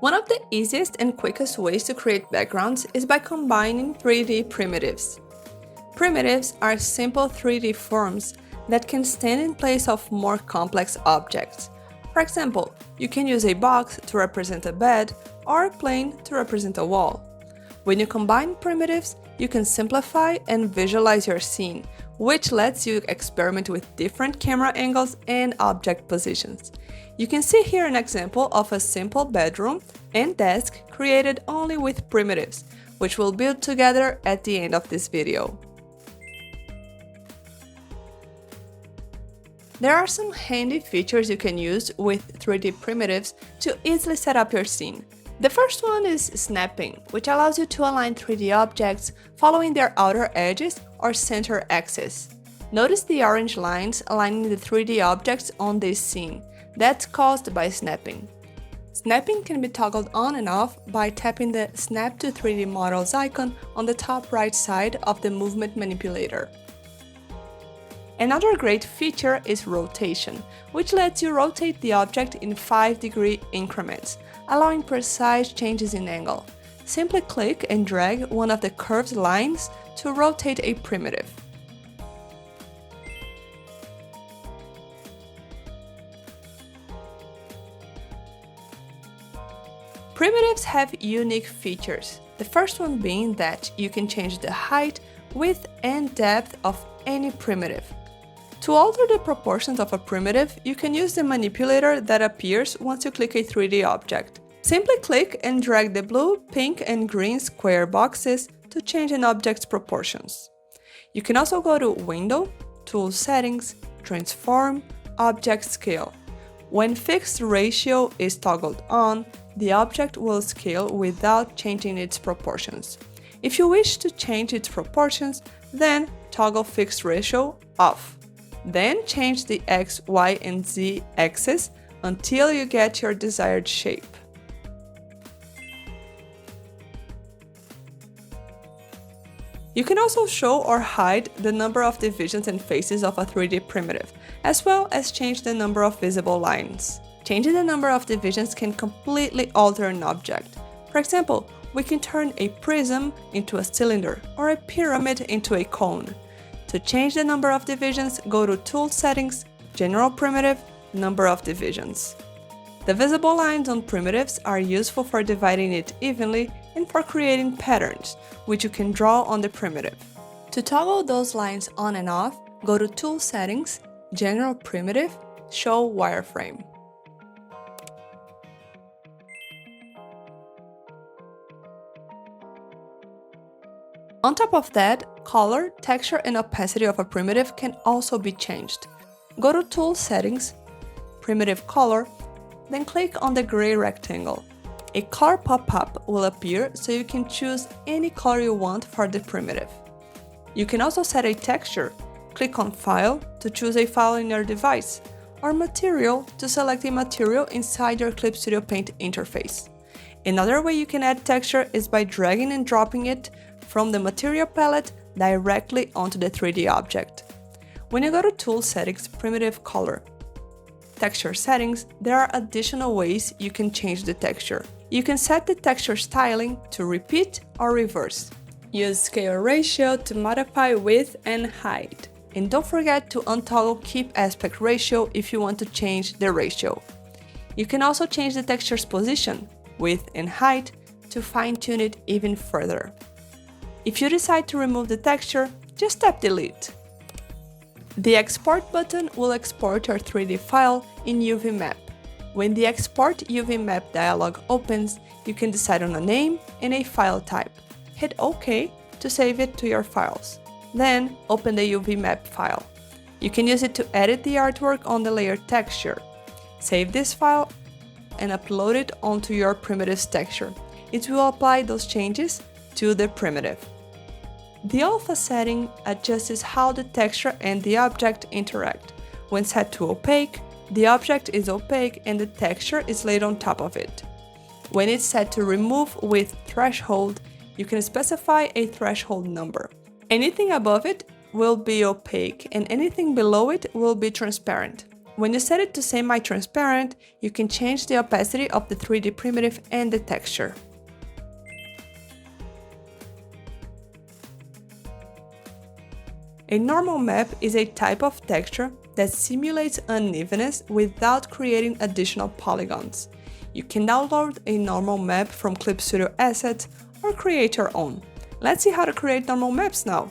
One of the easiest and quickest ways to create backgrounds is by combining 3D primitives. Primitives are simple 3D forms that can stand in place of more complex objects. For example, you can use a box to represent a bed or a plane to represent a wall. When you combine primitives, you can simplify and visualize your scene, which lets you experiment with different camera angles and object positions. You can see here an example of a simple bedroom and desk created only with primitives, which we'll build together at the end of this video. There are some handy features you can use with 3D primitives to easily set up your scene. The first one is snapping, which allows you to align 3D objects following their outer edges or center axis. Notice the orange lines aligning the 3D objects on this scene. That's caused by snapping. Snapping can be toggled on and off by tapping the Snap to 3D Models icon on the top right side of the movement manipulator. Another great feature is rotation, which lets you rotate the object in 5-degree increments, allowing precise changes in angle. Simply click and drag one of the curved lines to rotate a primitive. Primitives have unique features, the first one being that you can change the height, width, and depth of any primitive. To alter the proportions of a primitive, you can use the manipulator that appears once you click a 3D object. Simply click and drag the blue, pink, and green square boxes to change an object's proportions. You can also go to Window, Tool Settings, Transform, Object Scale. When fixed ratio is toggled on, the object will scale without changing its proportions. If you wish to change its proportions, then toggle fixed ratio off. Then change the X, Y, and Z axis until you get your desired shape. You can also show or hide the number of divisions and faces of a 3D primitive, as well as change the number of visible lines. Changing the number of divisions can completely alter an object. For example, we can turn a prism into a cylinder or a pyramid into a cone. To change the number of divisions, go to Tool Settings, General Primitive, Number of Divisions. The visible lines on primitives are useful for dividing it evenly and for creating patterns, which you can draw on the primitive. To toggle those lines on and off, go to Tool Settings, General Primitive, Show Wireframe. On top of that, color, texture, and opacity of a primitive can also be changed. Go to Tool Settings, Primitive Color, then click on the gray rectangle. A color pop-up will appear so you can choose any color you want for the primitive. You can also set a texture. Click on File to choose a file in your device, or Material to select a material inside your Clip Studio Paint interface. Another way you can add texture is by dragging and dropping it from the material palette directly onto the 3D object. When you go to Tool Settings, Primitive Color, Texture Settings, there are additional ways you can change the texture. You can set the texture styling to repeat or reverse. Use Scale Ratio to modify width and height. And don't forget to untoggle Keep Aspect Ratio if you want to change the ratio. You can also change the texture's position, width and height to fine-tune it even further. If you decide to remove the texture, just tap Delete. The Export button will export your 3D file in UV Map. When the Export UV Map dialog opens, you can decide on a name and a file type. Hit OK to save it to your files. Then, open the UV Map file. You can use it to edit the artwork on the layer texture. Save this file and upload it onto your primitive's texture. It will apply those changes to the primitive. The alpha setting adjusts how the texture and the object interact. When set to opaque, the object is opaque and the texture is laid on top of it. When it's set to remove with threshold, you can specify a threshold number. Anything above it will be opaque and anything below it will be transparent. When you set it to semi-transparent, you can change the opacity of the 3D primitive and the texture. A normal map is a type of texture that simulates unevenness without creating additional polygons. You can download a normal map from Clip Studio Assets or create your own. Let's see how to create normal maps now.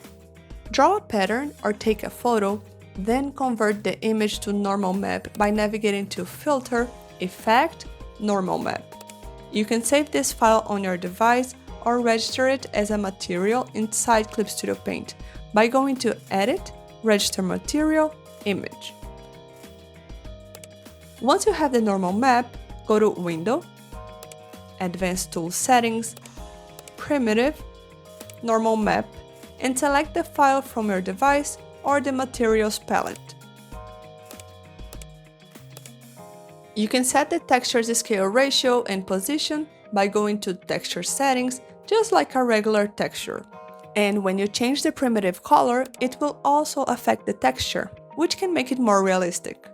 Draw a pattern or take a photo, then convert the image to normal map by navigating to Filter, Effect, Normal Map. You can save this file on your device or register it as a material inside Clip Studio Paint by going to Edit, Register Material, Image. Once you have the normal map, go to Window, Advanced Tool Settings, Primitive, Normal Map, and select the file from your device or the materials palette. You can set the texture's scale ratio and position by going to Texture Settings, just like a regular texture. And when you change the primitive color, it will also affect the texture, which can make it more realistic.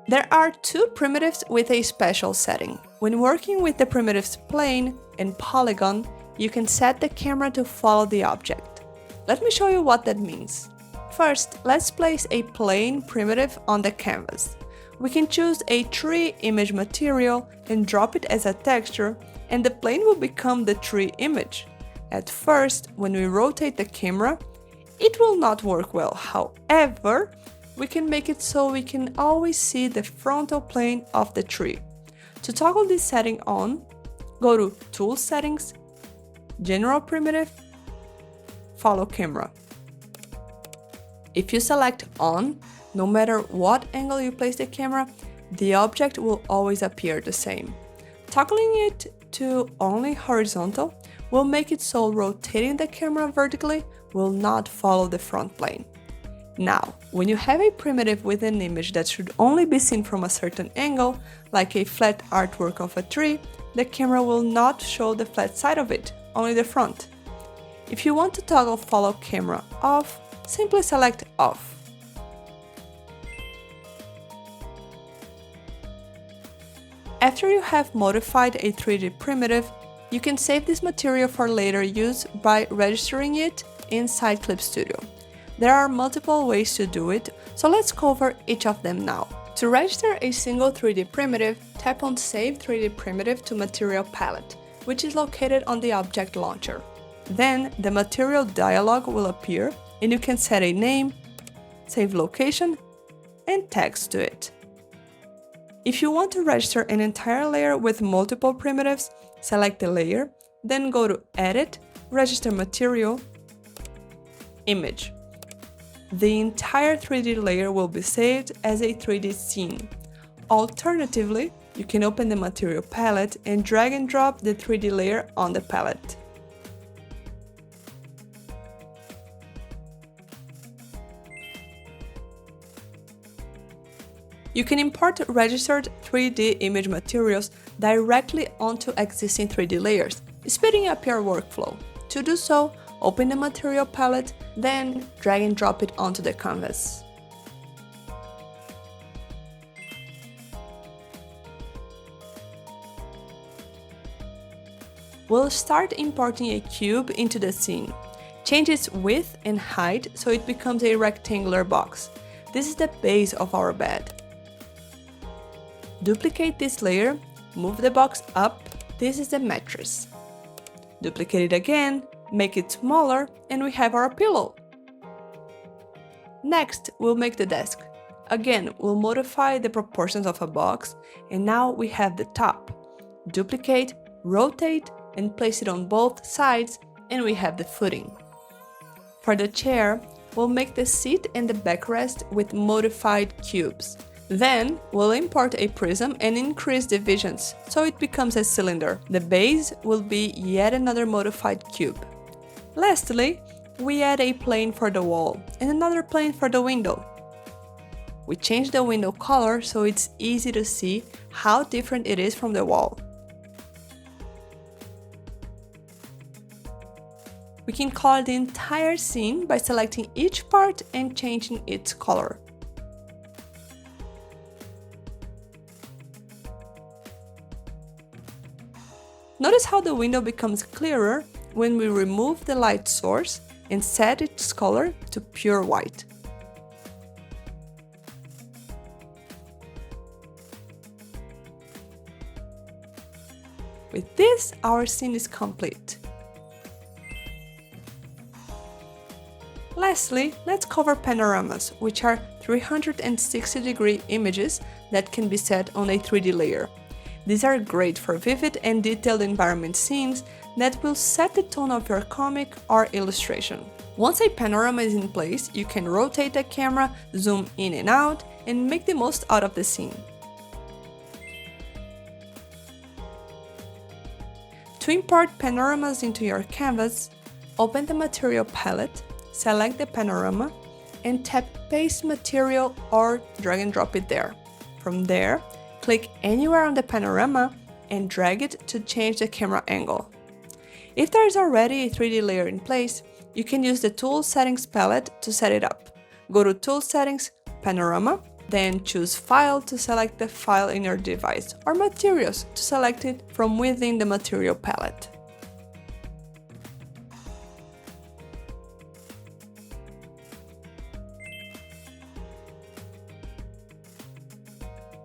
There are two primitives with a special setting. When working with the primitives plane and polygon, you can set the camera to follow the object. Let me show you what that means. First, let's place a plane primitive on the canvas. We can choose a tree image material and drop it as a texture, and the plane will become the tree image. At first, when we rotate the camera, it will not work well. However, we can make it so we can always see the frontal plane of the tree. To toggle this setting on, go to Tool Settings, General Primitive, Follow Camera. If you select On, no matter what angle you place the camera, the object will always appear the same. Toggling it to only horizontal will make it so rotating the camera vertically will not follow the front plane. Now, when you have a primitive with an image that should only be seen from a certain angle, like a flat artwork of a tree, the camera will not show the flat side of it, only the front. If you want to toggle Follow Camera off, simply select Off. After you have modified a 3D primitive, you can save this material for later use by registering it inside Clip Studio. There are multiple ways to do it, so let's cover each of them now. To register a single 3D primitive, tap on Save 3D Primitive to Material Palette, which is located on the Object Launcher. Then the material dialog will appear and you can set a name, save location, and tags to it. If you want to register an entire layer with multiple primitives, select the layer, then go to Edit, Register Material, Image. The entire 3D layer will be saved as a 3D scene. Alternatively, you can open the material palette and drag and drop the 3D layer on the palette. You can import registered 3D image materials directly onto existing 3D layers, speeding up your workflow. To do so, open the material palette, then drag and drop it onto the canvas. We'll start importing a cube into the scene. Change its width and height so it becomes a rectangular box. This is the base of our bed. Duplicate this layer, move the box up, this is the mattress. Duplicate it again, make it smaller, and we have our pillow. Next, we'll make the desk. Again, we'll modify the proportions of a box, and now we have the top. Duplicate, rotate, and place it on both sides, and we have the footing. For the chair, we'll make the seat and the backrest with modified cubes. Then, we'll import a prism and increase divisions, so it becomes a cylinder. The base will be yet another modified cube. Lastly, we add a plane for the wall and another plane for the window. We change the window color so it's easy to see how different it is from the wall. We can color the entire scene by selecting each part and changing its color. Notice how the window becomes clearer when we remove the light source and set its color to pure white. With this, our scene is complete. Lastly, let's cover panoramas, which are 360-degree images that can be set on a 3D layer. These are great for vivid and detailed environment scenes that will set the tone of your comic or illustration. Once a panorama is in place, you can rotate the camera, zoom in and out, and make the most out of the scene. To import panoramas into your canvas, open the material palette, select the panorama, and tap Paste Material or drag and drop it there. From there, click anywhere on the panorama and drag it to change the camera angle. If there is already a 3D layer in place, you can use the Tool Settings palette to set it up. Go to Tool Settings, Panorama, then choose File to select the file in your device, or Materials to select it from within the Material palette.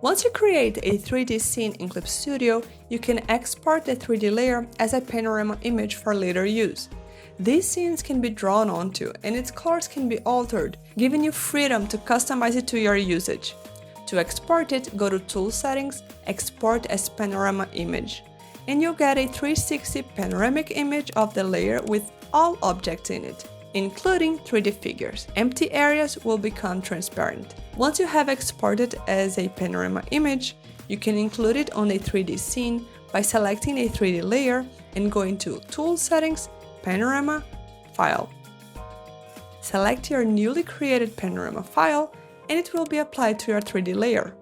Once you create a 3D scene in Clip Studio, you can export the 3D layer as a panorama image for later use. These scenes can be drawn onto and its colors can be altered, giving you freedom to customize it to your usage. To export it, go to Tool Settings, Export as Panorama Image, and you'll get a 360 panoramic image of the layer with all objects in it, including 3D figures. Empty areas will become transparent. Once you have exported as a panorama image, you can include it on a 3D scene by selecting a 3D layer and going to Tool Settings, Panorama, File. Select your newly created panorama file and it will be applied to your 3D layer.